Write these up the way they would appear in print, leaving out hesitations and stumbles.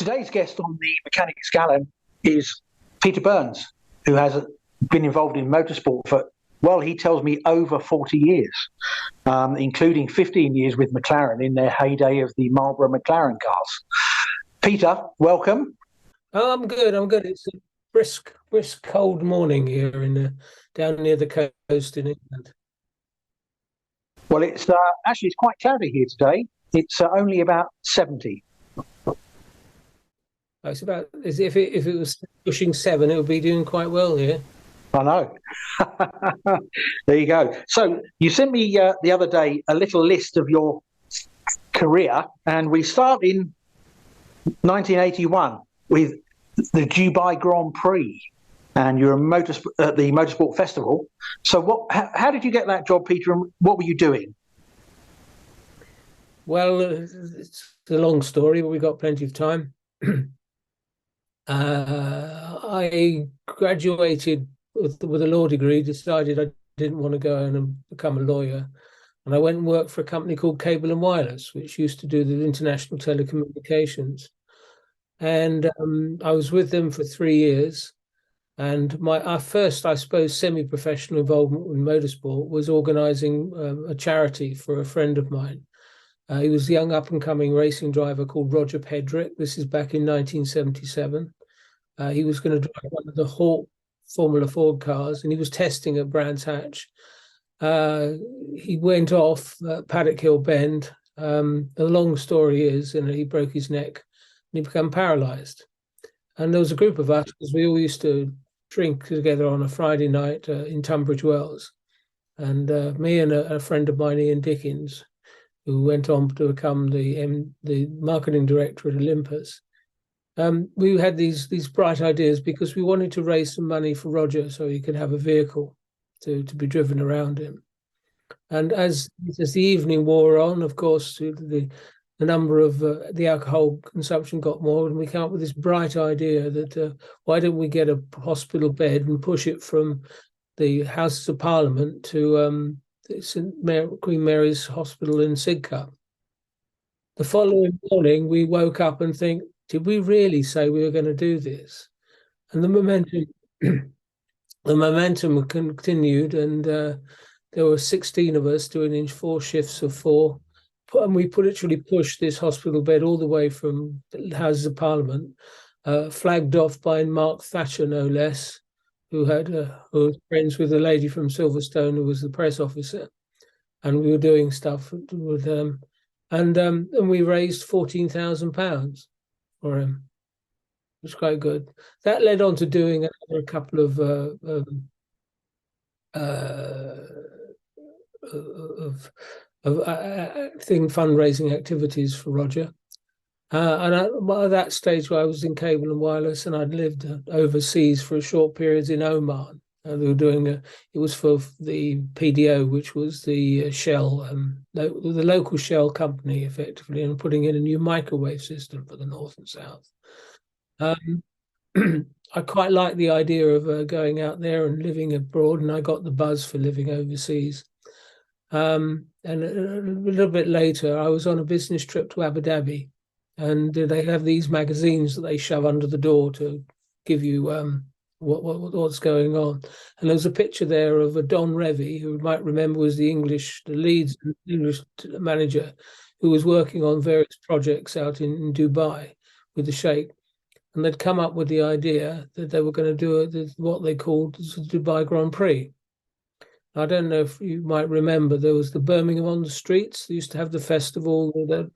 Today's guest on the Mechanics Gallon is Peter Burns, who has been involved in motorsport for, well, he tells me over 40 years, including 15 years with McLaren in their heyday of the Marlboro McLaren cars. Peter, welcome. Oh, I'm good. It's a brisk, cold morning here down near the coast in England. Well, it's actually it's quite cloudy here today. It's only about 70. It's about as if it was pushing 7, it would be doing quite well here. I know. There you go. So you sent me the other day a little list of your career, and we start in 1981 with the Dubai Grand Prix, and you're at the Motorsport Festival. So how did you get that job, Peter, and what were you doing? Well, it's a long story, but we've got plenty of time. I graduated with a law degree, decided I didn't want to go and become a lawyer, and I went and worked for a company called Cable and Wireless, which used to do the international telecommunications. And I was with them for 3 years. And our first, I suppose, semi-professional involvement in motorsport was organising a charity for a friend of mine. He was a young up-and-coming racing driver called Roger Pedrick. This is back in 1977. He was going to drive one of the Hawk Formula Ford cars, and he was testing at Brands Hatch. He went off Paddock Hill Bend. The long story is, and he broke his neck, and he became paralysed. And there was a group of us, because we all used to drink together on a Friday night in Tunbridge Wells. And me and a friend of mine, Ian Dickens, who went on to become the marketing director at Olympus. We had these bright ideas because we wanted to raise some money for Roger so he could have a vehicle to be driven around him. And as the evening wore on, of course, the number of the alcohol consumption got more, and we came up with this bright idea that why don't we get a hospital bed and push it from the Houses of Parliament to Queen Mary's Hospital in Sidcup. The following morning, we woke up and think, did we really say we were going to do this? And the momentum continued, and there were 16 of us doing in 4 shifts of 4. And we literally pushed this hospital bed all the way from the Houses of Parliament, flagged off by Mark Thatcher, no less, who was friends with a lady from Silverstone who was the press officer. And we were doing stuff with them. And we raised £14,000 for him. It was quite good. That led on to doing a couple of fundraising activities for Roger. And by that stage, I was in Cable and Wireless, and I'd lived overseas for a short period in Oman. They were doing it was for the PDO, which was the Shell, the local Shell company, effectively, and putting in a new microwave system for the north and south. I quite like the idea of going out there and living abroad, and I got the buzz for living overseas. And a little bit later, I was on a business trip to Abu Dhabi, and they have these magazines that they shove under the door to give you what's going on. And there was a picture there of a Don Revie, who you might remember was the Leeds English manager, who was working on various projects out in Dubai with the Sheikh. And they'd come up with the idea that they were going to do what they called the Dubai Grand Prix. I don't know if you might remember, there was the Birmingham on the Streets. They used to have the festival that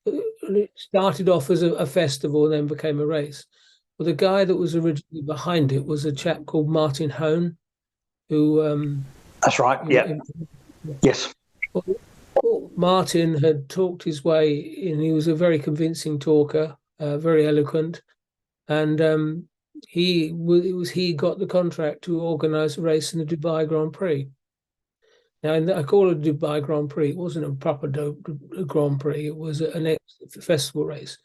it started off as a festival and then became a race. Well, the guy that was originally behind it was a chap called Martin Hone, who... That's right, yeah. Yes. Well, Martin had talked his way in. He was a very convincing talker, very eloquent, and he got the contract to organise a race in the Dubai Grand Prix. Now, I call it a Dubai Grand Prix. It wasn't a proper Grand Prix. It was a festival race.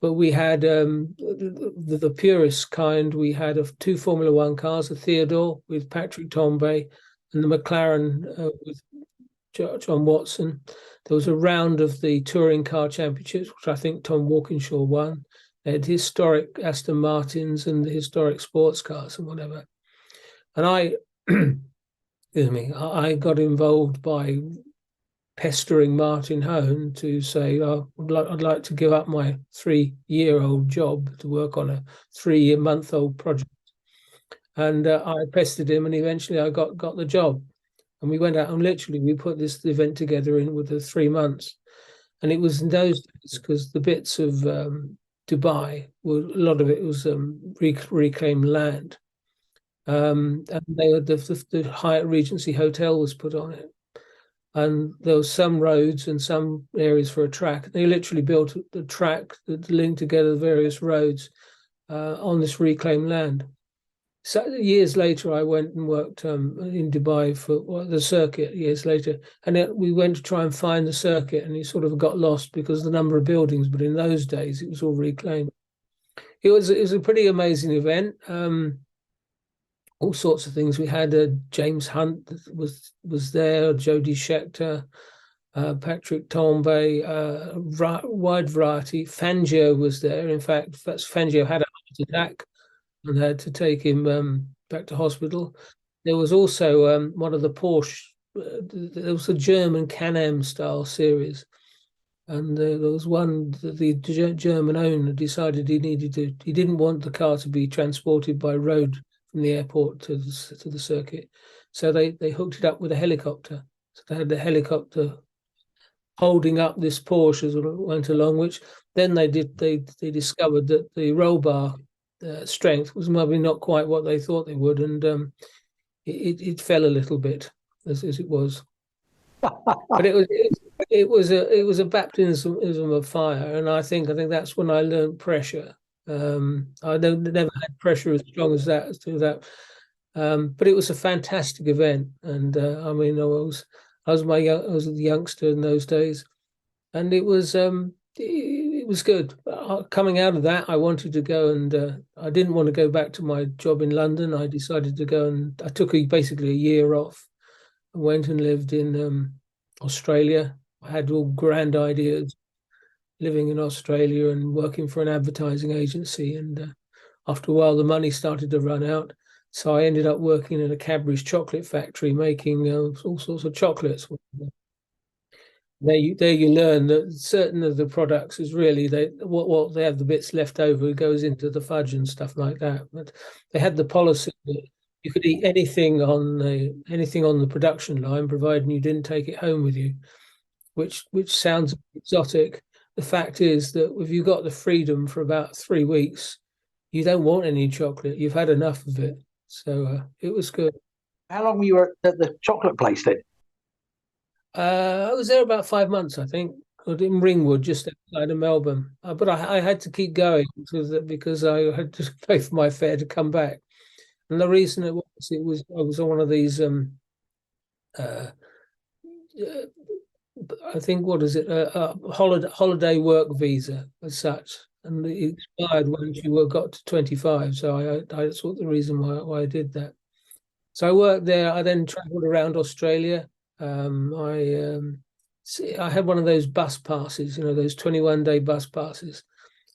But we had the purest kind. We had 2 Formula One cars, a Theodore with Patrick Tambay and the McLaren with John Watson. There was a round of the Touring Car Championships, which I think Tom Walkinshaw won. They had historic Aston Martins and the historic sports cars and whatever. And I, excuse me, I got involved by pestering Martin Hone to say, oh, I'd like to give up my 3-year-old job to work on a 3-month-old project. And I pestered him, and eventually I got the job. And we went out and literally we put this event together in with the 3 months. And it was in those days, because the bits of Dubai, a lot of it was reclaimed land. And the Hyatt Regency Hotel was put on it. And there was some roads and some areas for a track. They literally built the track that linked together the various roads on this reclaimed land. So years later, I went and worked in Dubai for the circuit. Years later, and we went to try and find the circuit, and it sort of got lost because of the number of buildings. But in those days, it was all reclaimed. It was a pretty amazing event. All sorts of things. We had James Hunt was there, Jody Scheckter, Patrick Tambay, wide variety. Fangio was there. In fact, Fangio had a heart attack and had to take him back to hospital. There was also one of the Porsche. There was a German Can-Am style series, and there was one that the German owner decided he didn't want the car to be transported by road from the airport to the circuit, so they hooked it up with a helicopter. So they had the helicopter holding up this Porsche as it went along, which then they discovered that the roll bar strength was maybe not quite what they thought they would, and it fell a little bit as it was. But it was a baptism of fire, and I think that's when I learned pressure. I never had pressure as strong as that. But it was a fantastic event, and I mean, I was a youngster in those days, and it was good. Coming out of that, I wanted to go, and I didn't want to go back to my job in London. I decided to go, and I took basically a year off. I went and lived in Australia. I had all grand ideas living in Australia and working for an advertising agency. And after a while, the money started to run out. So I ended up working in a Cadbury's chocolate factory, making all sorts of chocolates. There you learn that certain of the products is really what they have the bits left over goes into the fudge and stuff like that. But they had the policy that you could eat anything on the production line, providing you didn't take it home with you, which sounds exotic. The fact is that if you've got the freedom for about 3 weeks, you don't want any chocolate. You've had enough of it. So it was good. How long were you at the chocolate place then? I was there about 5 months, I think, in Ringwood, just outside of Melbourne. But I had to keep going because I had to pay for my fare to come back. And the reason I was on one of these I think, what is it, a holiday work visa as such, and it expired once you got to 25. So that's what the reason why I did that. So I worked there. I then travelled around Australia. I had one of those bus passes, those 21-day bus passes,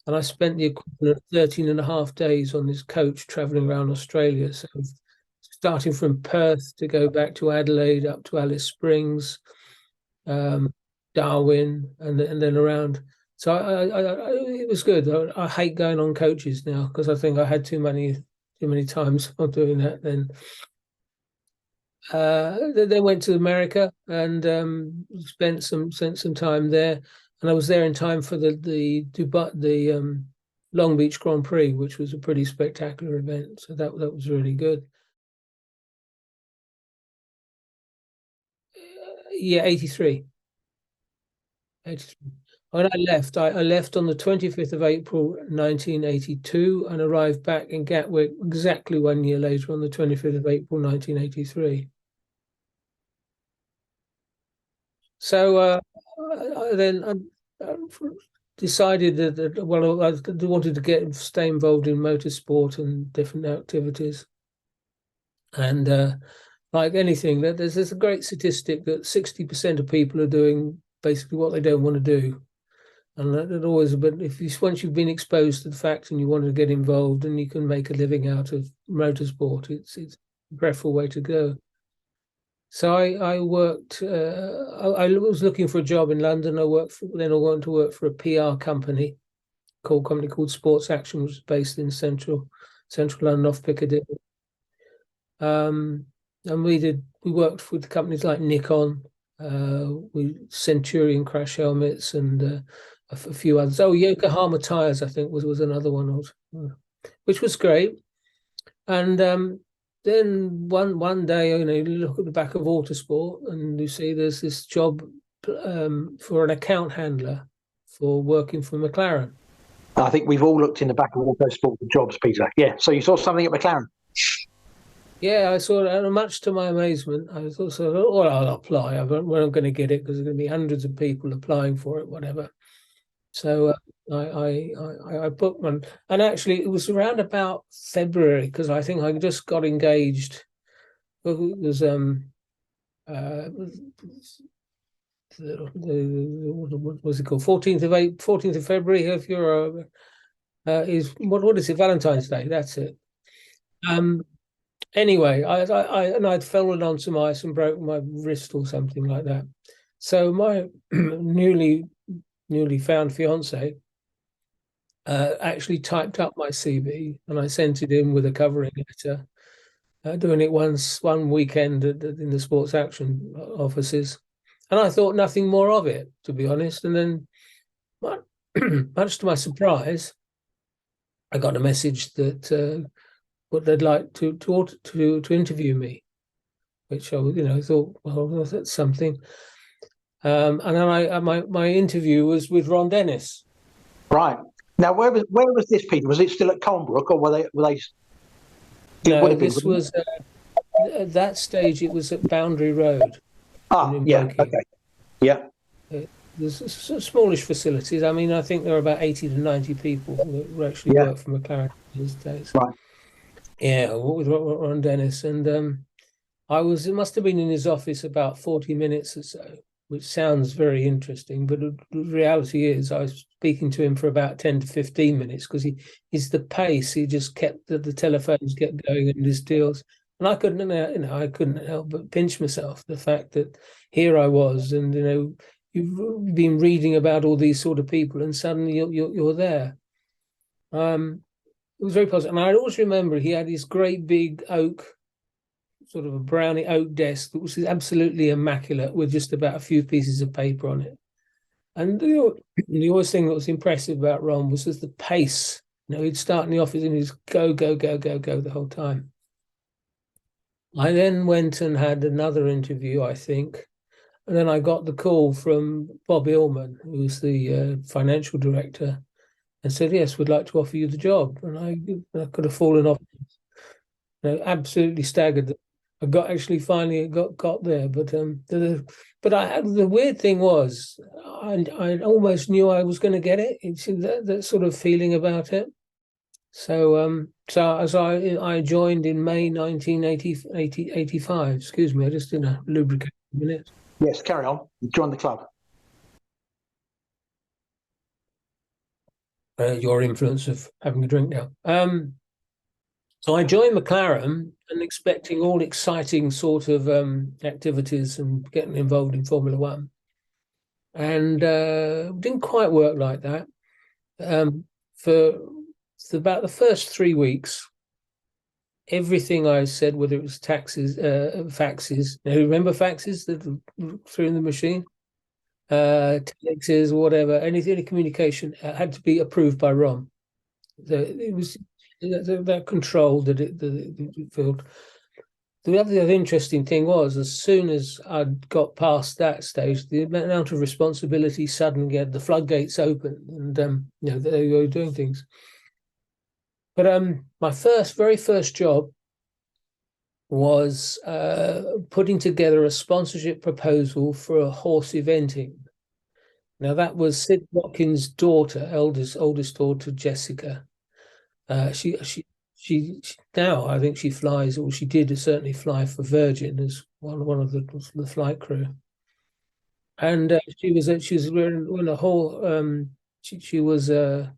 and I spent the equivalent of 13 and a half days on this coach travelling around Australia. So starting from Perth to go back to Adelaide, up to Alice Springs, Darwin, and then around. So it was good. I hate going on coaches now because I think I had too many times of doing that. Then went to America and spent some time there, and I was there in time for the Long Beach Grand Prix, which was a pretty spectacular event. So that was really good. Yeah, 83. When I left on the 25th of April 1982 and arrived back in Gatwick exactly 1 year later on the 25th of April 1983. So I then decided that I wanted to stay involved in motorsport and different activities. And like anything, there's a great statistic that 60% of people are doing basically what they don't want to do. And that always, but if you once you've been exposed to the fact and you want to get involved and you can make a living out of motorsport, it's a preferable way to go. So I worked. I was looking for a job in London. I went to work for a PR company called Sports Action, which was based in central London off Piccadilly. And we worked with companies like Nikon, Centurion crash helmets, and a few others. Oh, Yokohama tires, I think was another one, which was great. And then one day, you look at the back of Autosport and you see there's this job for an account handler for working for McLaren. I think we've all looked in the back of Autosport for jobs, Peter. Yeah. So you saw something at McLaren? Yeah, I saw it, and much to my amazement, I thought, well, I'll apply. I'm going to get it because there's going to be hundreds of people applying for it, whatever. So I booked one, and actually it was around about February because I think I just got engaged. It was what was it called? 14th of February. If you're is what is it? Valentine's Day. That's it. Anyway, I'd fallen on some ice and broke my wrist or something like that. So my newly found fiance actually typed up my CV and I sent it in with a covering letter, doing it one weekend in the Sports Action offices. And I thought nothing more of it, to be honest. And then, much to my surprise, I got a message that they'd like to interview me, which I thought, well, that's something. And then my interview was with Ron Dennis. Right. Now, where was this, Peter? Was it still at Colnbrook, or were they? No, this was at that stage. It was at Boundary Road. Yeah. Okay. Yeah. There's smallish facilities. I mean, I think there were about 80 to 90 people that actually work for McLaren these days. Right. Yeah, with Ron Dennis, and it must have been in his office about 40 minutes or so, which sounds very interesting, but the reality is I was speaking to him for about 10 to 15 minutes because he's the pace. He just kept the telephones kept going and his deals, and I couldn't help but pinch myself the fact that here I was, and you've been reading about all these sort of people, and suddenly you're there. It was very positive, and I always remember he had this great big oak, sort of a brownie oak desk that was absolutely immaculate with just about a few pieces of paper on it. And the always thing that was impressive about Ron was just the pace. He'd start in the office and he'd go the whole time. I then went and had another interview, I think, and then I got the call from Bob Illman, who's the financial director, and said, yes, we'd like to offer you the job. And I could have fallen off, absolutely staggered. I finally got there, but the weird thing was, I almost knew I was going to get it. It's that sort of feeling about it. So as I joined in May 1985. Excuse me, I just did a lubricate a minute. Yes, carry on. Join the club. Your influence of having a drink now. So I joined McLaren and expecting all exciting sort of activities and getting involved in Formula One. And didn't quite work like that. For about the first 3 weeks, everything I said, whether it was faxes, remember faxes that through in the machine? Telexes, whatever, any communication had to be approved by Ron. It was that control that it filled. The other interesting thing was, as soon as I'd got past that stage, the amount of responsibility suddenly had the floodgates open, and they were doing things. But my very first job was putting together a sponsorship proposal for a horse eventing. Now that was Sid Watkins' daughter, oldest daughter, Jessica. She now, I think she flies, or she did certainly fly for Virgin as one of the flight crew. And she was in a whole She was a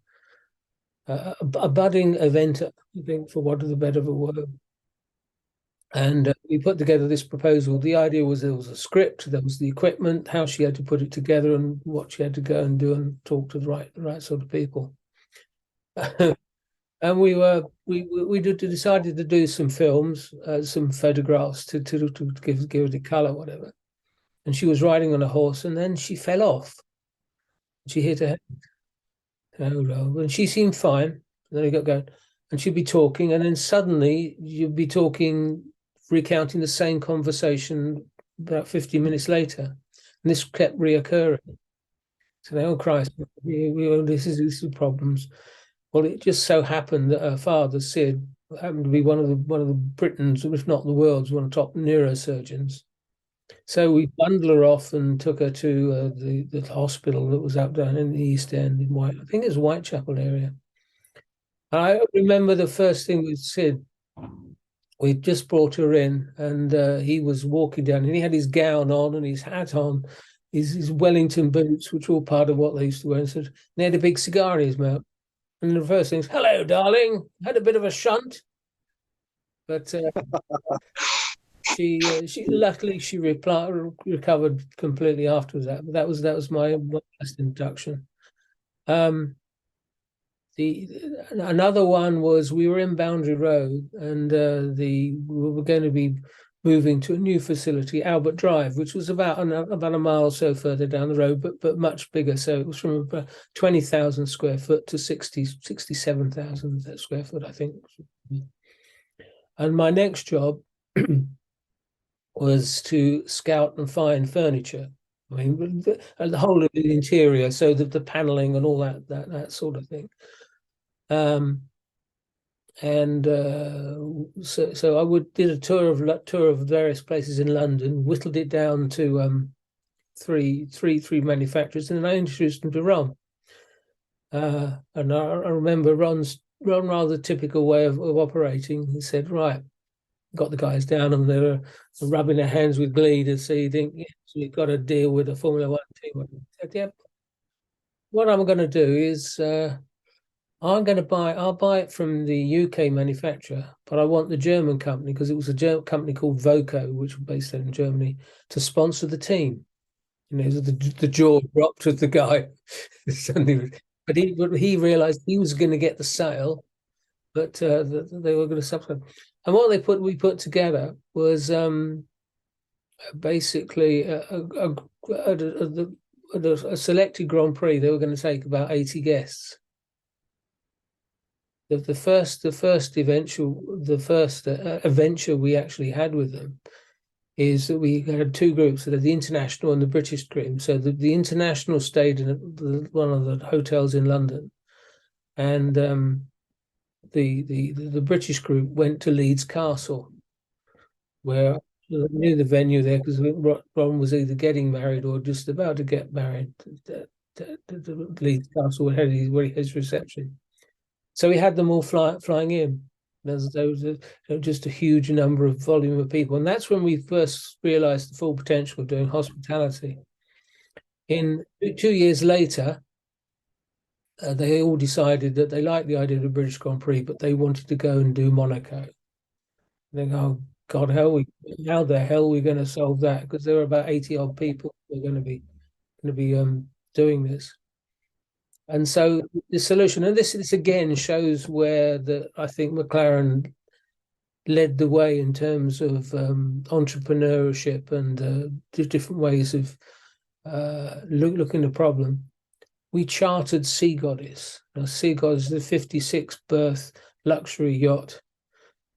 budding eventer, I think, for want of the better of a word. And we put together this proposal. The idea was there was a script, there was the equipment, how she had to put it together, and what she had to go and do and talk to the right sort of people. And we decided to do some films, some photographs to give it a color, whatever. And she was riding on a horse, and then she fell off. She hit her head. And she seemed fine. And then we got going, and she'd be talking, and then suddenly you'd be talking, recounting the same conversation about 50 minutes later, and this kept reoccurring. So, oh Christ, this is problems. Well, it just so happened that her father, Sid, happened to be one of the Britain's, if not the world's, one of the top neurosurgeons. So we bundled her off and took her to the hospital that was up down in the East End in I think it was Whitechapel area. I remember the first thing with Sid, we just brought her in, and he was walking down, and he had his gown on and his hat on, his Wellington boots, which were all part of what they used to wear, and he had a big cigar in his mouth. And the first thing is, "Hello, darling. Had a bit of a shunt," but she luckily she recovered completely after that. But that was my last induction. Another one was we were in Boundary Road, and we were going to be moving to a new facility, Albert Drive, which was about a mile or so further down the road, but much bigger. So it was from about 20,000 square foot to 67,000 square foot, I think. And my next job was to scout and find furniture. I mean, the whole of the interior, so the paneling and all that sort of thing. So I did a tour of various places in London, whittled it down to three manufacturers, and then I introduced them to Ron. And I remember Ron's rather typical way of operating. He said, "Right, got the guys down, and they were rubbing their hands with glee to see. Think, yes, we've got to deal with a Formula One team." I said, "Yeah, what I'm going to do is." I'll buy it from the UK manufacturer, but I want the German company, because it was a German company called Voco, which was based in Germany, to sponsor the team. You know, the jaw dropped with the guy. But he realized he was going to get the sale, but they were going to subsidize. And what we put together was basically a selected Grand Prix. They were going to take about 80 guests. The first adventure we actually had with them is that we had two groups, so the international and the British group. So the international stayed in one of the hotels in London, and the British group went to Leeds Castle, where near the venue there, because Ron was either getting married or just about to get married. Leeds Castle where he had his reception. So we had them all flying in. There was just a huge number of volume of people. And that's when we first realized the full potential of doing hospitality. 2 years later, they all decided that they liked the idea of the British Grand Prix, but they wanted to go and do Monaco. They go, "Oh God, how the hell are we going to solve that?" Because there were about 80 odd people who were going to be doing this. And so the solution, and this again shows where I think McLaren led the way in terms of entrepreneurship and the different ways of looking at the problem. We chartered Sea Goddess. Now, Sea Goddess is a 56-berth luxury yacht,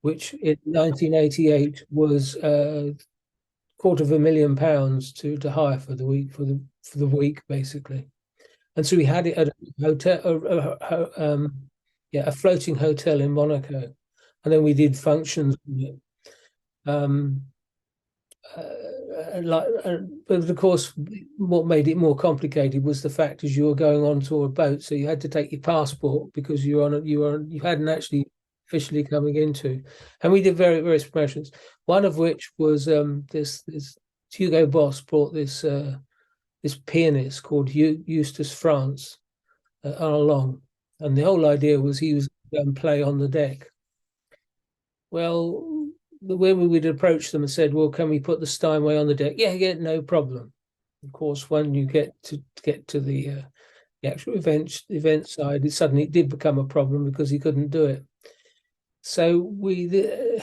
which in 1988 was £250,000 to hire for the week basically. And so we had it at a hotel, a floating hotel in Monaco, and then we did functions. But of course, what made it more complicated was the fact is you were going onto a boat, so you had to take your passport because you hadn't actually officially coming into. And we did various promotions. One of which was this Hugo Boss brought this pianist called Eustace France, along, and the whole idea was he was going to play on the deck. Well, when we would approach them and said, "Well, can we put the Steinway on the deck?" Yeah, no problem. Of course, when you get to the actual event side, it did become a problem because he couldn't do it. So we then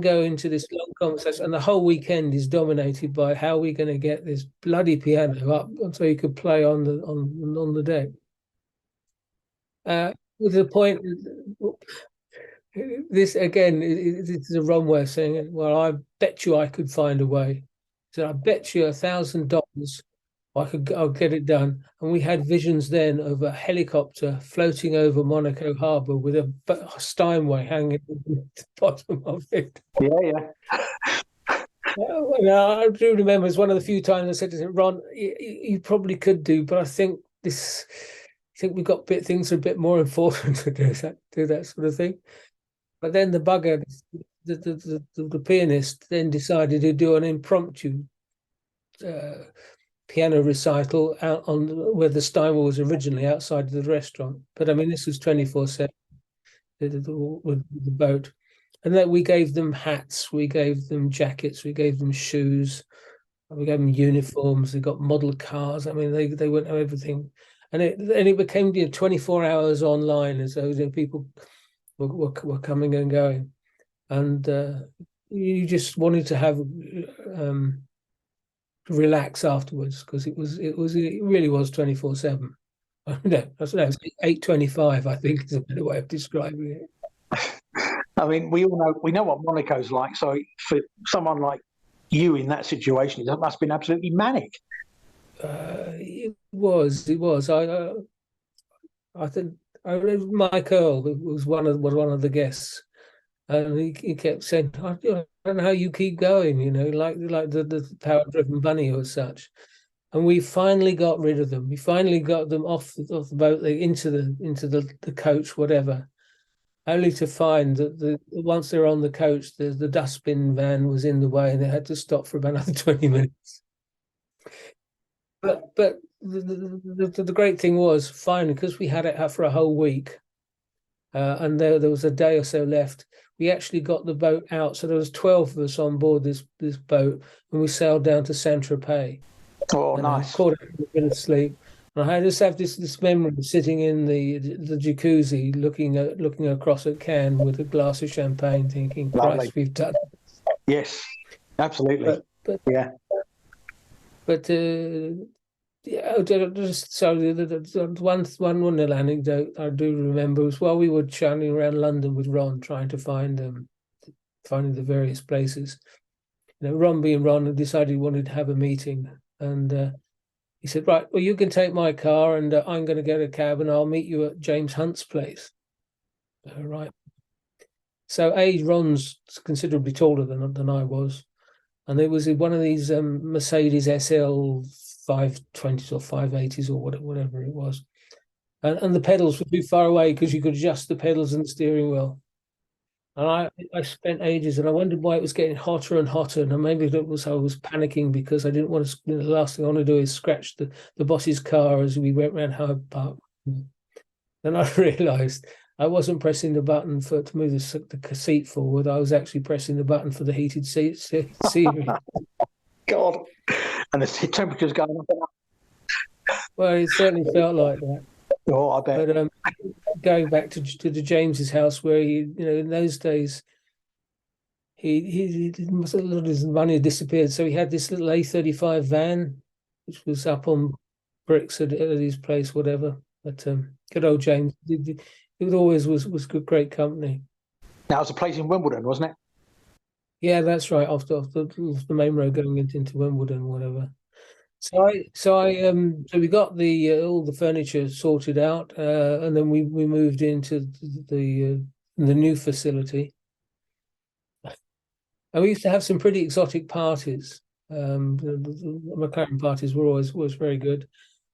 go into this long conversation, and the whole weekend is dominated by how we're going to get this bloody piano up so he could play on the deck. With the point, this again, this is a wrong way of saying it. Well, I bet you I could find a way. So I bet you $1,000 I'll get it done. And we had visions then of a helicopter floating over Monaco Harbour with a Steinway hanging at the bottom of it. Yeah. I do remember it's one of the few times I said to him, "Ron, you probably could do, but I think we've got things are a bit more important to do that sort of thing." But then the bugger, the pianist, then decided to do an impromptu piano recital out on where the Steinway was originally, outside of the restaurant. But I mean, this was 24/7 with the boat, and then we gave them hats, we gave them jackets, we gave them shoes, we gave them uniforms. They got model cars. I mean, they went everything, and it became 24 hours online, and so people were coming and going, and you just wanted to have relax afterwards because it really was 24/7. No, it's 8:25. I think is a better way of describing it. I mean, we know what Monaco's like. So for someone like you in that situation, that must have been absolutely manic. It was. I think Mike Earl was one of the guests, and he kept saying, "I don't know how you keep going," like the power-driven bunny or such. And we finally got rid of them. We finally got them off the boat, into the coach, whatever. Only to find that once they're on the coach, the dustbin van was in the way, and they had to stop for about another 20 minutes. But the great thing was, finally, because we had it for a whole week, and there was a day or so left, we actually got the boat out. So there was 12 of us on board this boat, and we sailed down to Saint-Tropez. Oh, nice. I caught a bit of sleep. And I just have this memory of sitting in the jacuzzi, looking across at Cannes with a glass of champagne, thinking, "Christ, we've done it." Yes, absolutely. But yeah. But just so one little anecdote I do remember was while we were churning around London with Ron, trying to finding the various places. Ron being Ron, decided he wanted to have a meeting, and he said, "Right, well, you can take my car, and I'm going to get a cab, and I'll meet you at James Hunt's place." Right. So Ron's considerably taller than I was, and there was one of these Mercedes SL 520s or 580s or whatever it was, and the pedals were too far away because you could adjust the pedals and the steering wheel. And I spent ages, and I wondered why it was getting hotter and hotter. And maybe it was I was panicking because I didn't want to. The last thing I want to do is scratch the boss's car as we went around Hyde Park. Then I realised I wasn't pressing the button to move the seat forward. I was actually pressing the button for the heated seat. God, and the temperature's going up and up. Well, it certainly felt like that. Oh, I bet. But going back to the James's house, where in those days, he must have a lot of his money had disappeared. So he had this little A35 van, which was up on bricks at his place, whatever. But good old James, it always was great company. That was a place in Wimbledon, wasn't it? Yeah, that's right. Off the main road going into Wimbledon, whatever. So we got all the furniture sorted out, and then we moved into the new facility, and we used to have some pretty exotic parties. The McLaren parties were always very good.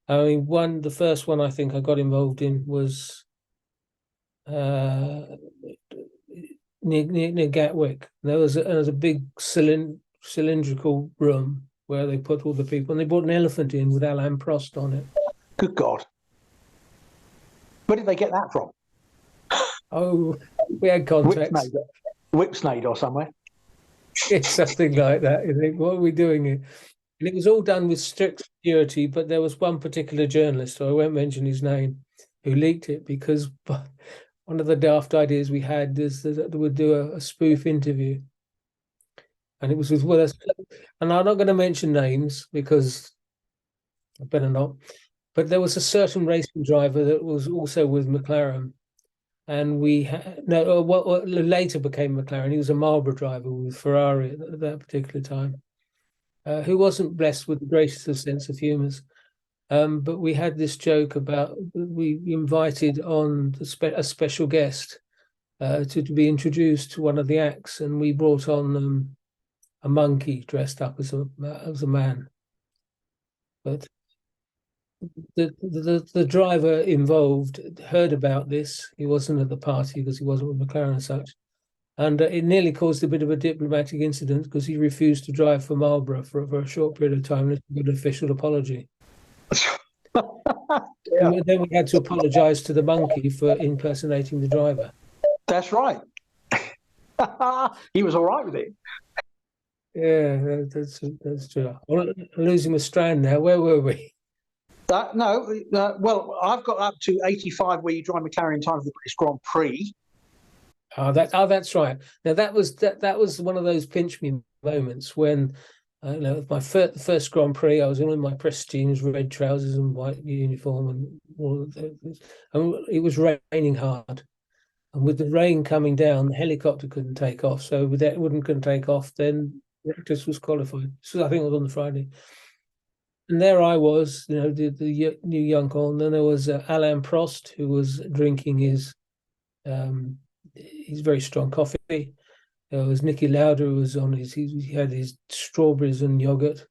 I mean, the first one I think I got involved in was near Gatwick. There was a big cylindrical room where they put all the people, and they brought an elephant in with Alain Prost on it. Good God. Where did they get that from? Oh, we had contacts. Whipsnade or somewhere. It's something like that. You think, what are we doing here? And it was all done with strict security, but there was one particular journalist, so I won't mention his name, who leaked it because one of the daft ideas we had is that they would do a spoof interview. And it was with Willis. And I'm not going to mention names because I better not. But there was a certain racing driver that was also with McLaren. And we had, no, what later became McLaren. He was a Marlboro driver with Ferrari at that particular time, who wasn't blessed with the greatest sense of humour. But we had this joke about we invited on a special guest to be introduced to one of the acts, and we brought on a monkey dressed up as a man. But the driver involved heard about this. He wasn't at the party because he wasn't with McLaren and such. And it nearly caused a bit of a diplomatic incident because he refused to drive for Marlboro for a short period of time with an official apology. Yeah. And then we had to apologise to the monkey for impersonating the driver. That's right. He was all right with it. Yeah, that's true. I'm losing my strand now. Where were we? Well, I've got up to 85 where you drive McLaren in time for the British Grand Prix. That's right. Now that was one of those pinch me moments when my first Grand Prix, I was in my press jeans, red trousers and white uniform, and all of this. And it was raining hard, and with the rain coming down, the helicopter couldn't take off. So with that, couldn't take off. Then Rectus was qualified. So I think it was on the Friday. And there I was, the new young call. And then there was Alain Prost, who was drinking his very strong coffee. There was Niki Lauda, who was on he had his strawberries and yogurt.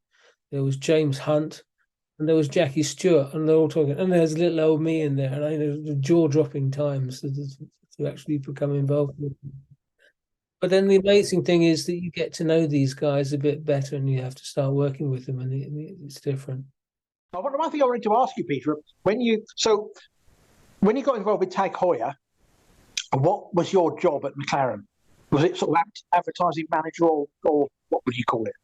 There was James Hunt, and there was Jackie Stewart, and they're all talking. And there's little old me in there, and I know the jaw-dropping times to actually become involved with them. But then the amazing thing is that you get to know these guys a bit better, and you have to start working with them, and it's different. One thing I wanted to ask you, Peter, when you got involved with Tag Heuer, what was your job at McLaren? Was it sort of advertising manager, or what would you call it?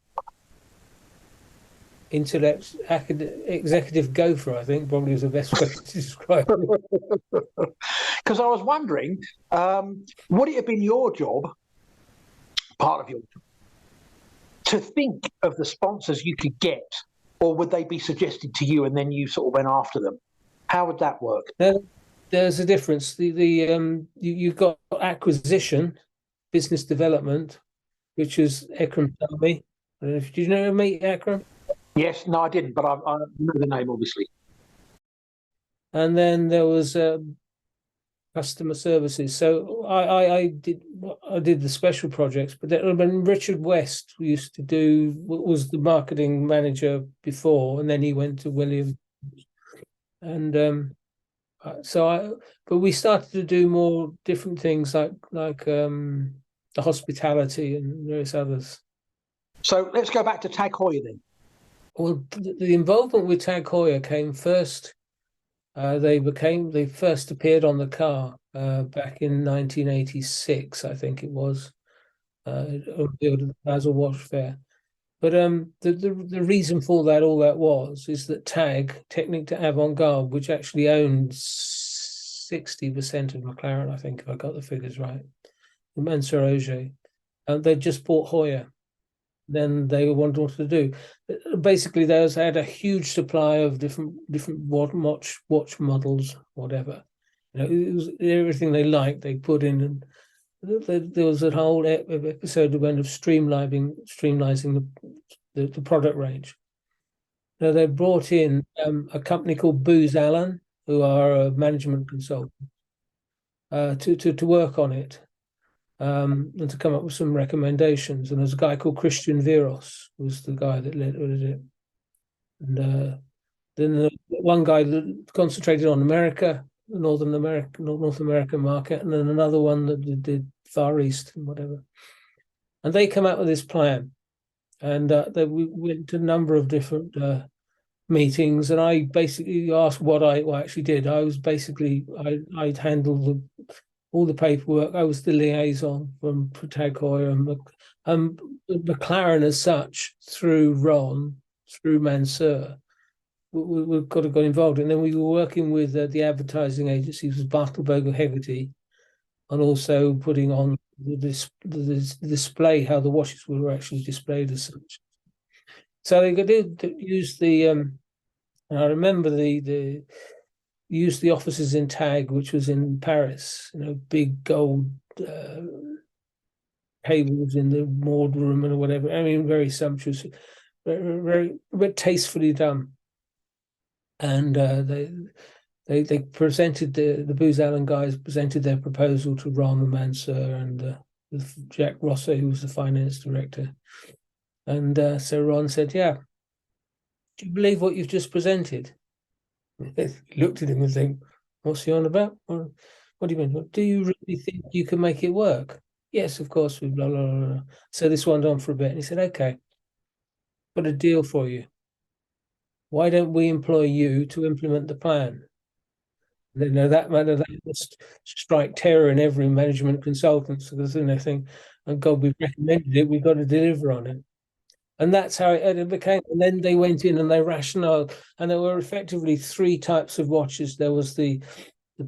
Executive gopher, I think, probably is the best way to describe it. Because I was wondering, would it have been your job, part of your job, to think of the sponsors you could get, or would they be suggested to you and then you sort of went after them? How would that work? There's a difference. You've got acquisition, business development, which is Akram Salmi. Did you know meet Akram? Yes, no, I didn't, but I know the name, obviously. And then there was customer services. So I did the special projects, but when Richard West was the marketing manager before, and then he went to Williams. And but we started to do more different things like the hospitality and various others. So let's go back to Tag Heuer then. Well, the involvement with Tag Heuer came first. They first appeared on the car back in 1986, I think it was, unveiled at the Basel Wash Fair. But the reason for that is that Tag, Technique de Avant-Garde, which actually owns 60% of McLaren, I think, if I got the figures right, and Mansour Ogier, they just bought Heuer. Then they wanted what to do. Basically, they had a huge supply of different watch models, whatever. It was everything they liked. They put in, and there was a whole episode of streamlining the product range. Now they brought in a company called Booz Allen, who are a management consultant, to work on it. And to come up with some recommendations. And there's a guy called Christian Viros, who was the guy that led it. And then one guy that concentrated on America, the North American market, and then another one that did Far East and whatever. And they come out with this plan. And we went to a number of different meetings, and I basically asked what I actually did. I was basically I'd handle all the paperwork. I was the liaison from Tag Heuer and McLaren as such through Ron, through Mansur. We got involved, and then we were working with the advertising agencies, was Bartelberger Hegarty, and also putting on the display, how the watches were actually displayed as such. So they did use the. I remember the used the offices in Tag, which was in Paris. Big gold tables in the board room and whatever. I mean, very sumptuous, very tastefully done. And they presented the Booz Allen guys presented their proposal to Ron and Mansur and Jacques Rosso, who was the finance director. And so Ron said, "Yeah, do you believe what you've just presented?" He looked at him and said, "What's he on about? What do you mean? Do you really think you can make it work?" "Yes, of course." We blah, blah, blah, blah. So this went on for a bit, and he said, "Okay, got a deal for you. Why don't we employ you to implement the plan?" That must strike terror in every management consultant, because they think, "Oh God, we've recommended it, we've got to deliver on it." And that's how it became. And then they went in and they rationalized, and there were effectively three types of watches. There was the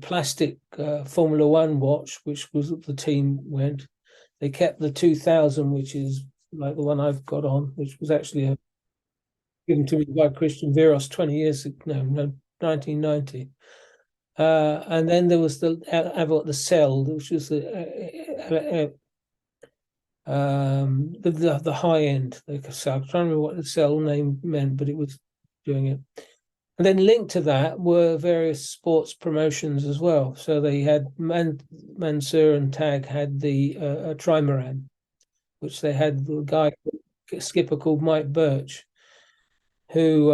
plastic Formula One watch, which was the team went. They kept the 2000, which is like the one I've got on, which was actually given to me by Christian Viros 20 years ago, no, 1990. And then there was the Cell, which was the high end. I'm trying to remember what the Cell name meant, but it was doing it. And then linked to that were various sports promotions as well. So they had Mansur and Tag had the Trimaran, which they had the guy, skipper called Mike Birch, who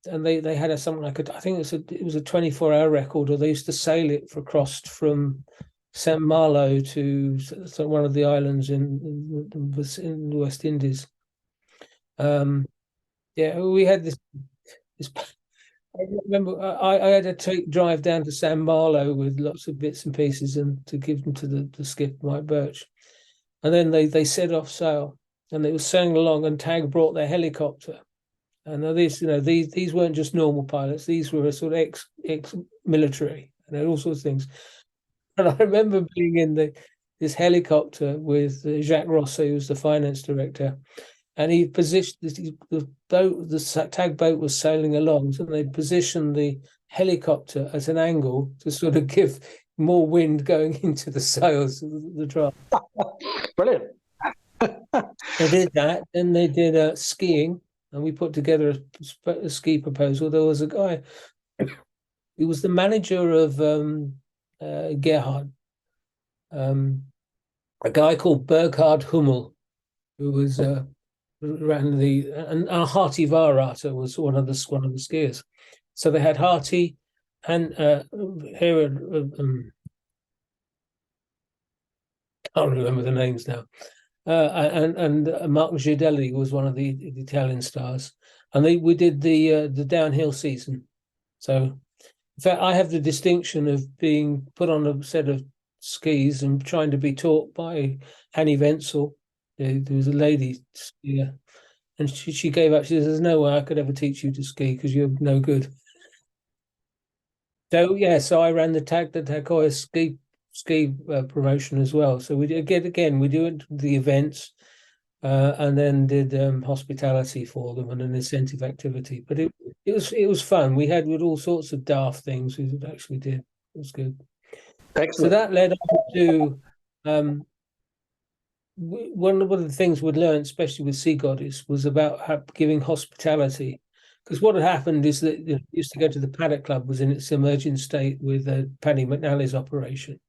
and they had something like I think it was a 24-hour record, or they used to sail it across from St. Malo to one of the islands in the West Indies. We had this. I remember I had to drive down to San Malo with lots of bits and pieces and to give them to the skipper, Mike Birch. And then they set off sail, and they were sailing along, and Tag brought their helicopter. And these weren't just normal pilots; these were a sort of ex-military, and all sorts of things. And I remember being in this helicopter with Jacques Rosso, who was the finance director, and he positioned the Tag boat was sailing along, so they positioned the helicopter at an angle to sort of give more wind going into the sails of the draft. Brilliant. They did that, and they did skiing, and we put together a ski proposal. There was a guy who was the manager of Gerhard, a guy called Burkhard Hummel, who was ran and Harty Varata was one of the skiers. So they had Harty and here can't remember the names now. And Mark Giudelli was one of the Italian stars, and we did the downhill season. So, in fact, I have the distinction of being put on a set of skis and trying to be taught by Annie Wenzel. There was a lady skier, and she gave up. She says, "There's no way I could ever teach you to ski because you're no good." So I ran the Tag Heuer ski promotion as well. So we do the events, and then did hospitality for them and an incentive activity. But it was fun. We had all sorts of daft things we actually did. It was good. Excellent. So that led on to one of the things we'd learned, especially with Sea Goddess, was about giving hospitality. Because what had happened is that it used to go to the Paddock Club, was in its emerging state with Paddy McNally's operation.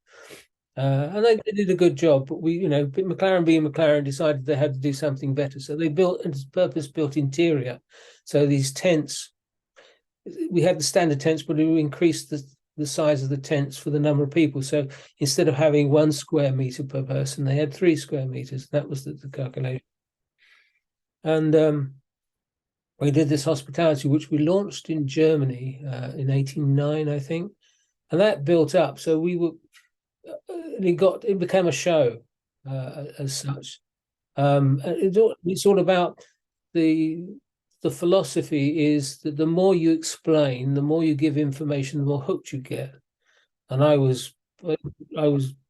And they did a good job, but McLaren being McLaren decided they had to do something better. So they built a purpose-built interior. So these tents, we had the standard tents, but we increased the size of the tents for the number of people. So instead of having 1 square meter per person, they had 3 square meters. That was the calculation. And we did this hospitality, which we launched in Germany in '89, I think, and that built up. So we were, it became a show as such. It's all about the philosophy is that the more you explain, the more you give information, the more hooked you get. And I was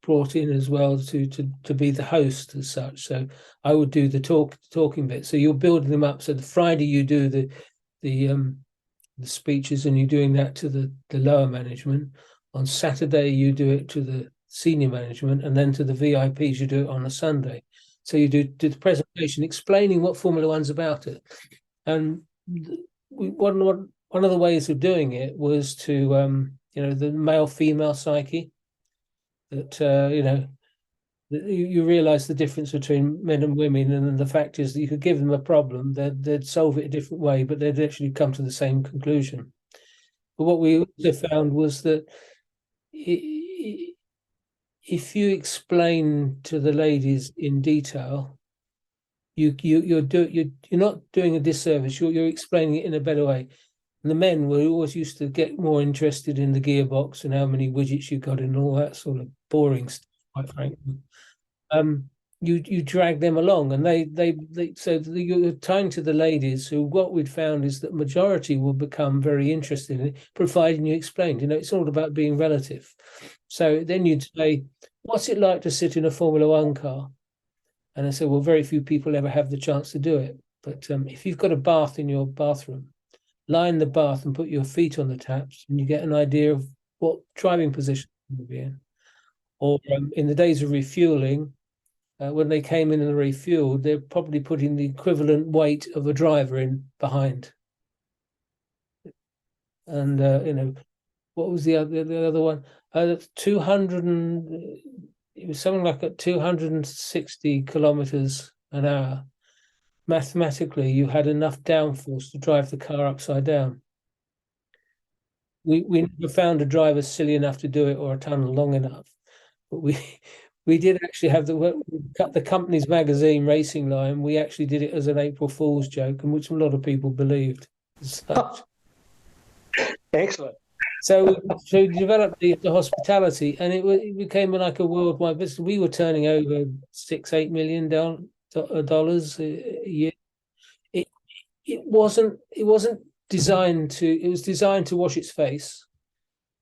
brought in as well to be the host as such. So I would do the talking bit. So you're building them up. So the Friday you do the speeches, and you're doing that to the lower management. On Saturday you do it to the senior management, and then to the VIPs you do it on a Sunday. So you do the presentation explaining what Formula One's about it. And one of the ways of doing it was to the male-female psyche, that you realize the difference between men and women, and the fact is that you could give them a problem, they'd solve it a different way, but they'd actually come to the same conclusion. But what we also found was that if you explain to the ladies in detail, you're not doing a disservice. You're explaining it in a better way. And the men were always used to get more interested in the gearbox and how many widgets you got and all that sort of boring stuff, quite frankly. You drag them along, and you're tying to the ladies, who what we'd found is that majority will become very interested in it, providing you explained. It's all about being relative. So then you'd say, what's it like to sit in a Formula One car? And I said, well, very few people ever have the chance to do it. But if you've got a bath in your bathroom, lie in the bath and put your feet on the taps, and you get an idea of what driving position you'll be in. Or in the days of refueling, when they came in and refueled, they're probably putting the equivalent weight of a driver in behind. And what was the other one? 200 and it was something like at 260 kilometers an hour. Mathematically, you had enough downforce to drive the car upside down. We never found a driver silly enough to do it, or a tunnel long enough, but we did actually have the company's magazine Racing Line. We actually did it as an April Fool's joke, and which a lot of people believed. Excellent. So we developed the hospitality, and it became like a worldwide business. We were turning over $6-8 million dollars a year. It wasn't designed to. It was designed to wash its face,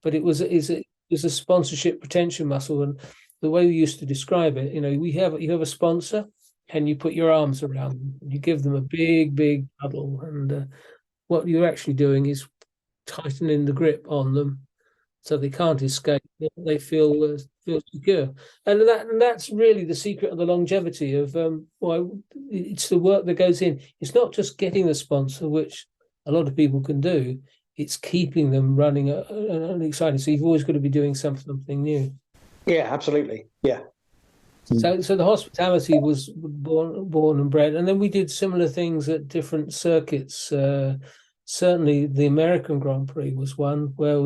but it was a sponsorship retention muscle. And the way we used to describe it, you have a sponsor, and you put your arms around them, and you give them a big huddle, and what you're actually doing is tightening the grip on them so they can't escape. They feel secure, and that's really the secret of the longevity of it's the work that goes in. It's not just getting the sponsor, which a lot of people can do. It's keeping them running and exciting. So you've always got to be doing something new. Yeah, absolutely. Yeah. So the hospitality was born and bred, and then we did similar things at different circuits. Certainly, the American Grand Prix was one where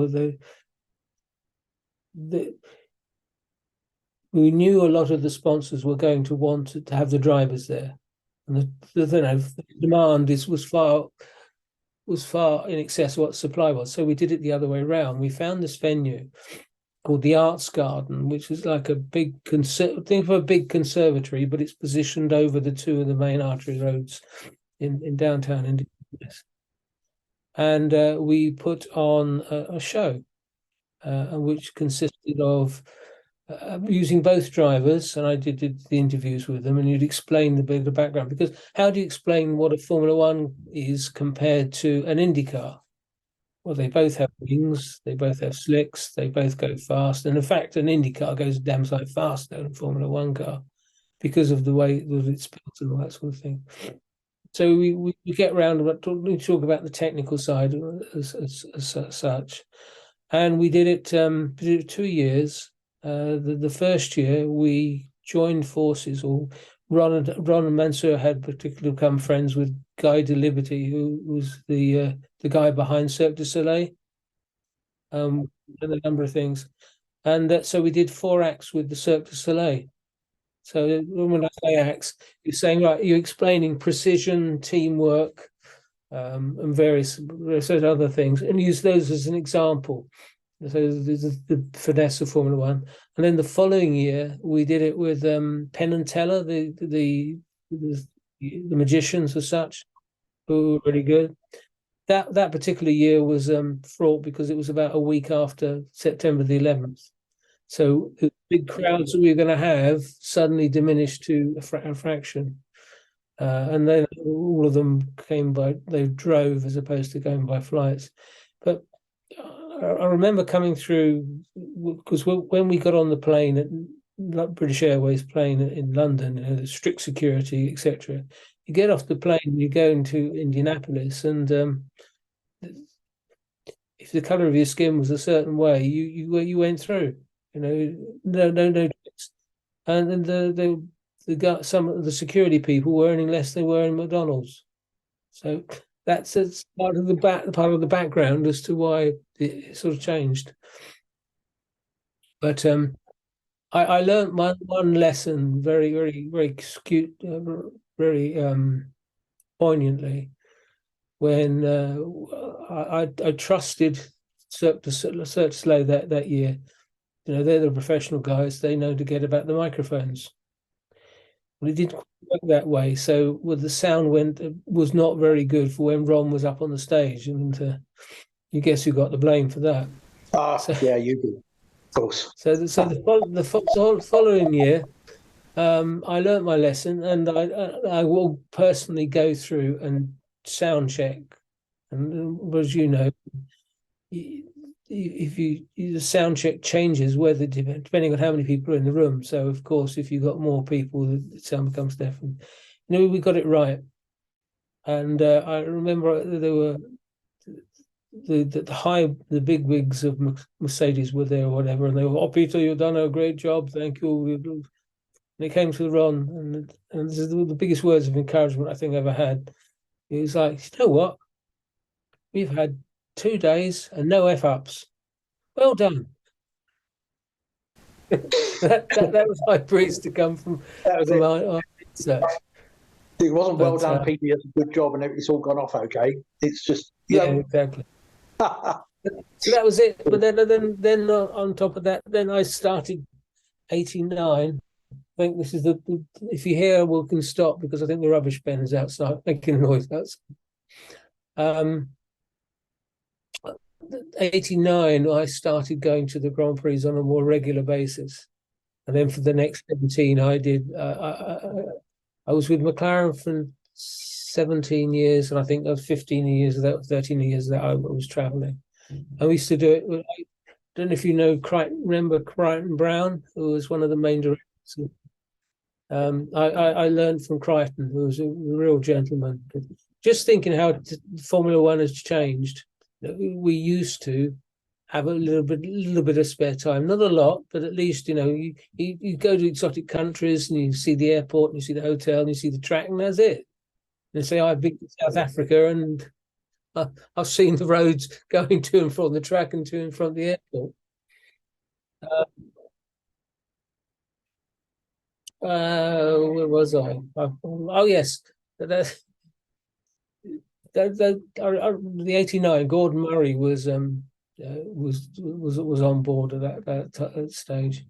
we knew a lot of the sponsors were going to want to have the drivers there, and the demand was far in excess of what the supply was. So we did it the other way around. We found this venue called the Arts Garden, which is like a big think of a big conservatory, but it's positioned over the two of the main artery roads in downtown Indianapolis. And we put on a show, which consisted of using both drivers, and I did the interviews with them, and you'd explain the background, because how do you explain what a Formula One is compared to an IndyCar? Well, they both have wings, they both have slicks, they both go fast, and in fact, an IndyCar goes damn sight faster than a Formula One car because of the way that it's built and all that sort of thing. So we get around and talk about the technical side as such, and we did it 2 years. The first year we joined forces, or Ron and Mansour had particularly become friends with Guy de Liberty, who was the guy behind Cirque du Soleil, and a number of things, and so we did 4 acts with the Cirque du Soleil. So when I say acts, you're saying, right, you're explaining precision, teamwork, and various other things, and use those as an example. So there's the finesse of Formula One, and then the following year we did it with Penn and Teller, the magicians as such, who were really good. That particular year was fraught because it was about a week after September the 11th. So the big crowds that we were going to have suddenly diminished to a fraction. And then all of them they drove as opposed to going by flights. But I remember coming through, because when we got on the plane at British Airways plane in London, the strict security, etc. You get off the plane and you go into Indianapolis, and if the color of your skin was a certain way, you went through. No. And some of the security people were earning less than they were in McDonald's. So that's part of the background as to why it sort of changed. But I learned one lesson very, very, very cute, very poignantly, when I trusted Cirque du Soleil that year. They're the professional guys. They know to get about the microphones. Well, it didn't work that way. So the sound was not very good for when Ron was up on the stage, and you guess who got the blame for that? Yeah, you do, of course. So the following year, I learned my lesson, and I will personally go through and sound check. And as you know, if the sound check changes depending on how many people are in the room. So of course, if you've got more people, the sound becomes different. We got it right. And I remember there were the big wigs of Mercedes were there or whatever, and they were, "Oh, Peter, you've done a great job, thank you." And it came to Ron, and this is the biggest words of encouragement I think I ever had. He was like, "You know what? We've had 2 days and no F-ups. Well done." that was my praise to come from our research. It wasn't well done, Peter. It's a good job, and it's all gone off okay. It's just exactly. So that was it. But then on top of that, then I started 89. I think this is if you hear, we can stop because I think the rubbish bin is outside making noise. 89, I started going to the Grand Prix on a more regular basis, and then for the next 17, I did. I was with McLaren for 17 years, and I think that was 15 years of that, 13 years that I was traveling. And we used to do it. I don't know if you know remember Crichton Brown, who was one of the main directors. I learned from Crichton, who was a real gentleman. Just thinking how Formula One has changed. We used to have a little bit of spare time, not a lot, but at least you go to exotic countries and you see the airport and you see the hotel and you see the track, and that's it. And say I've been to South Africa and I've seen the roads going to and from the track and to and from the airport. Where was I? Oh yes, the 89. Gordon Murray was on board at that stage,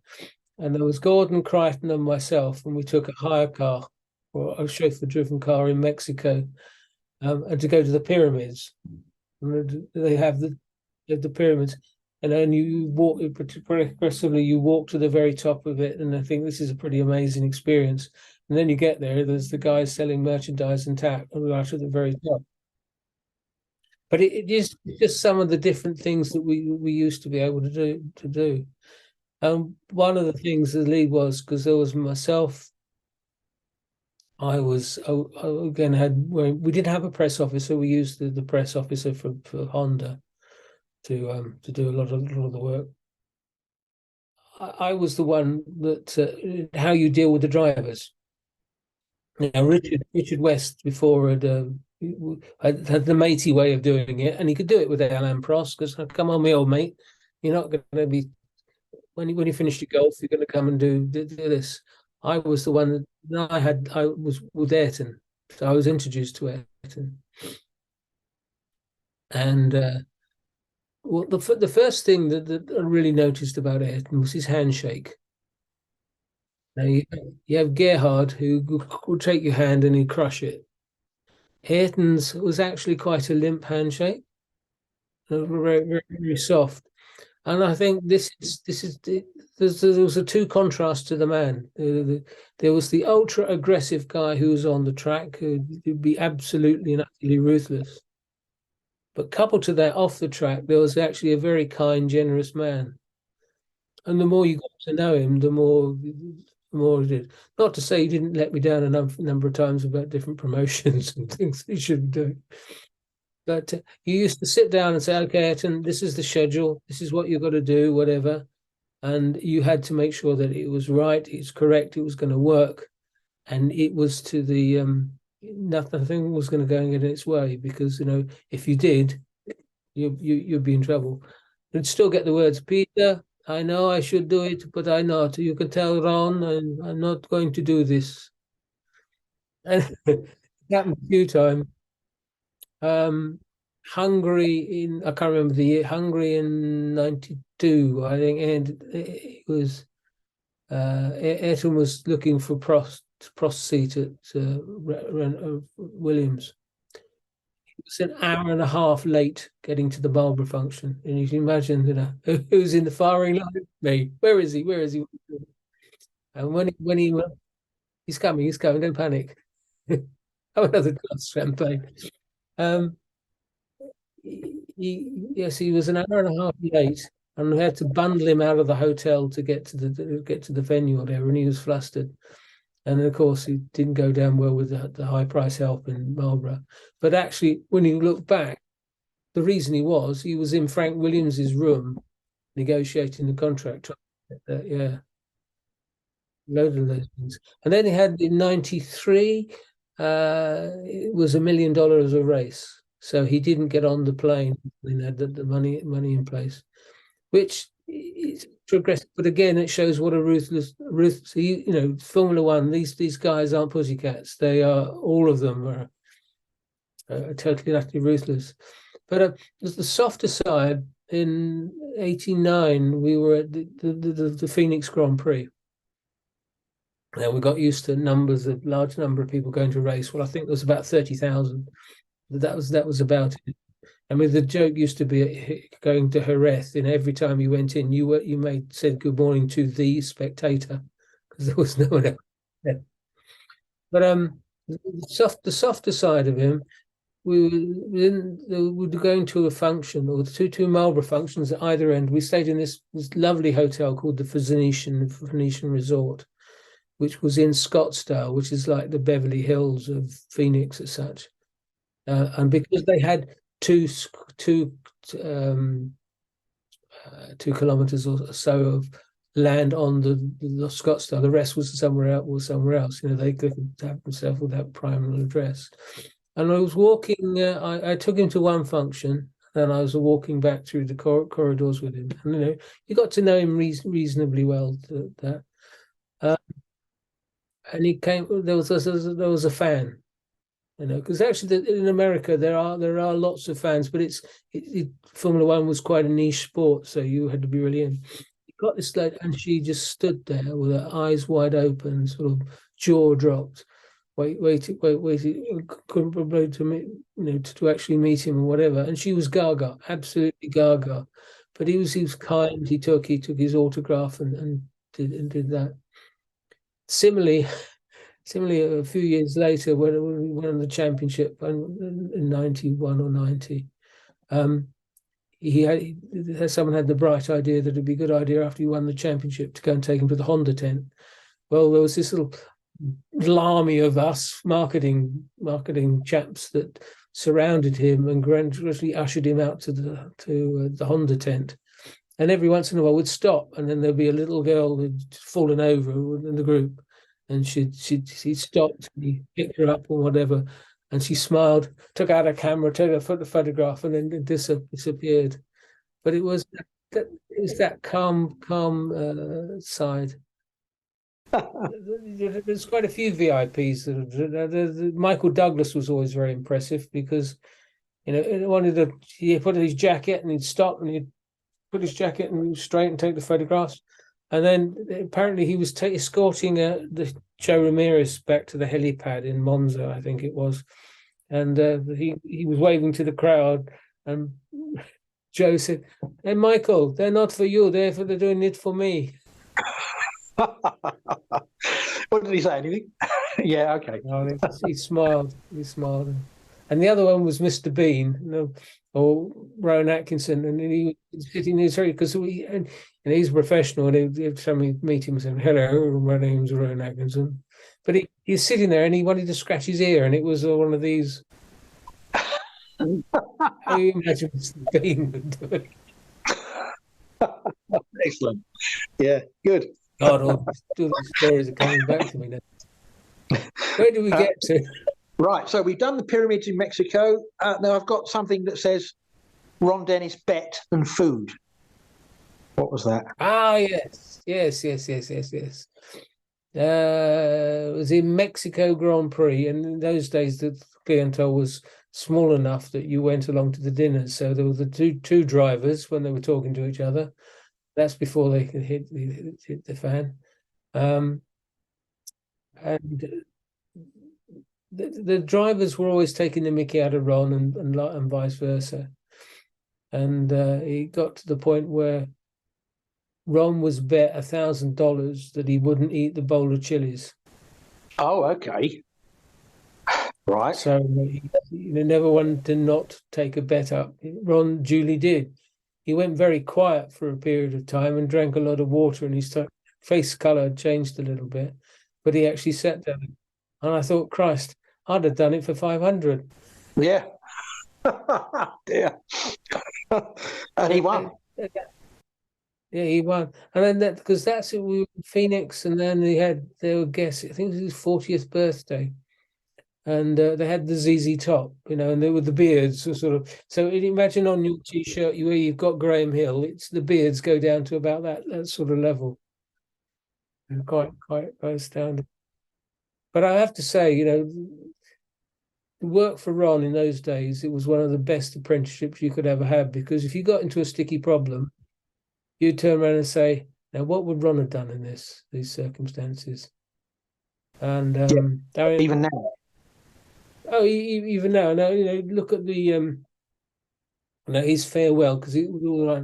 and there was Gordon, Crichton, and myself, and we took a hire car or a chauffeur-driven car in Mexico, and to go to the pyramids. And they have the pyramids, and then you walk progressively. You walk to the very top of it, and I think this is a pretty amazing experience. And then you get there. There's the guys selling merchandise and tap right at the very top. But it is just some of the different things that we used to be able to do. One of the things the league was, because there was myself. I again we didn't have a press officer. We used the press officer for Honda to do a lot of the work. I was the one that how you deal with the drivers. Richard West before had the matey way of doing it, and he could do it with Alain Prost, because come on, my old mate, you're not going to be when you finish your golf, you're going to come and do this. I was the one that I was with Ayrton, so I was introduced to Ayrton. And well, the first thing that I really noticed about Ayrton was his handshake. Now you have Gerhard who will take your hand and he'd crush it. Ayrton's was actually quite a limp handshake, very, very, very soft. And I think there was a two contrast to the man. There was the ultra aggressive guy who was on the track who'd be absolutely and utterly ruthless. But coupled to that, off the track, there was actually a very kind, generous man. And the more you got to know him, the more he did. Not to say he didn't let me down a number of times about different promotions and things he shouldn't do. But you used to sit down and say, okay, Ayrton, this is the schedule. This is what you've got to do, whatever. And you had to make sure that it was right, it's correct, it was going to work. And it was to the, nothing was going to go and get in its way, because, if you did, you'd be in trouble. You'd still get the words, Peter, I know I should do it, but I'm not. You can tell Ron, I'm not going to do this. And it happened a few times. Hungary I can't remember the year, Hungary in 92, I think, and it was, Ayrton was looking for Prost seat at Williams. It was an hour and a half late getting to the Marlborough function, and you can imagine, who's in the firing line? Me. Where is he? Where is he? And when he's coming, don't panic. Have another glass of champagne. He was an hour and a half late, and we had to bundle him out of the hotel to get to the venue or whatever, and he was flustered. And of course, he didn't go down well with the high price help in Marlborough. But actually, when you look back, the reason he was in Frank Williams's room negotiating the contract. Yeah, load of those things. And then he had in '93, it was $1 million a race. So he didn't get on the plane and had the money in place, which is progressive. But again, it shows what a ruthless. Formula One. These guys aren't pussycats. They are, all of them are totally utterly ruthless. But the softer side, in '89, we were at the Phoenix Grand Prix. Now we got used to large number of people going to race. Well, I think there was about 30,000. That was about it. I mean, the joke used to be going to Jerez, and every time you went in, you said good morning to the spectator, because there was no one else there. But the softer side of him, we were going to a function, or two Marlborough functions at either end. We stayed in this lovely hotel called the Venetian Resort, which was in Scottsdale, which is like the Beverly Hills of Phoenix as such. And because they had 2 kilometers or so of land on the Scottsdale, the rest was somewhere else. They could have themselves without primary address. And I was walking. I took him to one function, and I was walking back through the corridors with him. And you got to know him reasonably well. And he came. There was a fan. Because actually in America there are lots of fans, but Formula One was quite a niche sport, so you had to be really in. He got this lady, and she just stood there with her eyes wide open, sort of jaw dropped, waiting, couldn't probably to actually meet him or whatever. And she was gaga, absolutely gaga. But he was kind. He took his autograph and did that. Similarly, a few years later, when we won the championship in 91 or 90, someone had the bright idea that it'd be a good idea after he won the championship to go and take him to the Honda tent. Well, there was this little army of us marketing chaps that surrounded him and gradually ushered him out to the Honda tent. And every once in a while would stop, and then there'd be a little girl who'd fallen over in the group. And she stopped, and he picked her up or whatever, and she smiled, took out her camera, took a photograph, and then disappeared. But it was that calm side. There's quite a few VIPs. Michael Douglas was always very impressive, because He wanted to. He put his jacket and he'd stop and he'd put his jacket and straight and take the photographs. And then apparently he was escorting the Joe Ramirez back to the helipad in Monza, I think it was, and he was waving to the crowd, and Joe said, "Hey, Michael, they're not for you. They're doing it for me." What did he say? Anything? Yeah, okay. He smiled. He smiled. And the other one was Mr. Bean, or Rowan Atkinson, and he was sitting there, sorry, because he's a professional, and every time we meet him, saying, "Hello, my name's Rowan Atkinson," but he's sitting there, and he wanted to scratch his ear, and it was one of these. How you imagine Mr. Bean would do it? Excellent. Yeah, good. God, all these stories are coming back to me now. Where do we get to? Right, so we've done the pyramids in Mexico. Now I've got something that says Ron Dennis bet and food. What was that? Ah, yes. It was in Mexico Grand Prix, and in those days the clientele was small enough that you went along to the dinners. So there were the two drivers when they were talking to each other. That's before they could hit the fan, and the drivers were always taking the mickey out of Ron and vice versa. And he got to the point where Ron was bet $1,000 that he wouldn't eat the bowl of chilies. Oh, okay. Right. So he never wanted to not take a bet up. Ron duly did. He went very quiet for a period of time and drank a lot of water, and his face color changed a little bit. But he actually sat down, and I thought, Christ, I'd have done it for 500. Yeah. Yeah. And he won. Yeah, he won. And then because that's it, we were in Phoenix, and then they were guests. I think it was his 40th birthday. And they had the ZZ Top, and they were the beards sort of. So imagine on your T-shirt where you've got Graham Hill, it's the beards go down to about that sort of level. And quite astounding. But I have to say, the work for Ron in those days, it was one of the best apprenticeships you could ever have, because if you got into a sticky problem, you'd turn around and say, "Now, what would Ron have done in these circumstances?" And even now. Oh, even now, look at the his farewell, because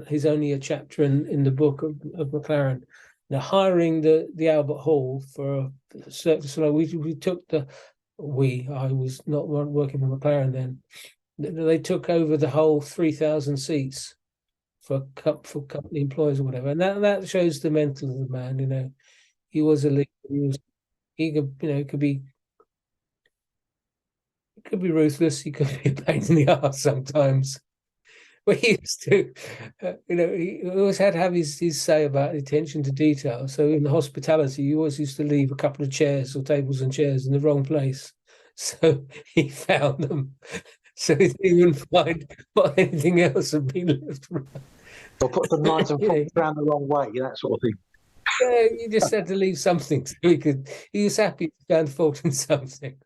he's only a chapter in the book of McLaren. Now, hiring the Albert Hall for a service, we took I was not working for McLaren then. They took over the whole 3,000 seats for company employees or whatever, and that shows the mental of the man. He was a leader. He could be ruthless. He could be a pain in the ass sometimes. But he used to, he always had to have his say about attention to detail. So in the hospitality, he always used to leave a couple of chairs or tables and chairs in the wrong place. So he found them, so he wouldn't find anything else had been left right. Or put the knives and forks around the wrong way, that sort of thing. Yeah, you just had to leave something so he was happy to find fault in something.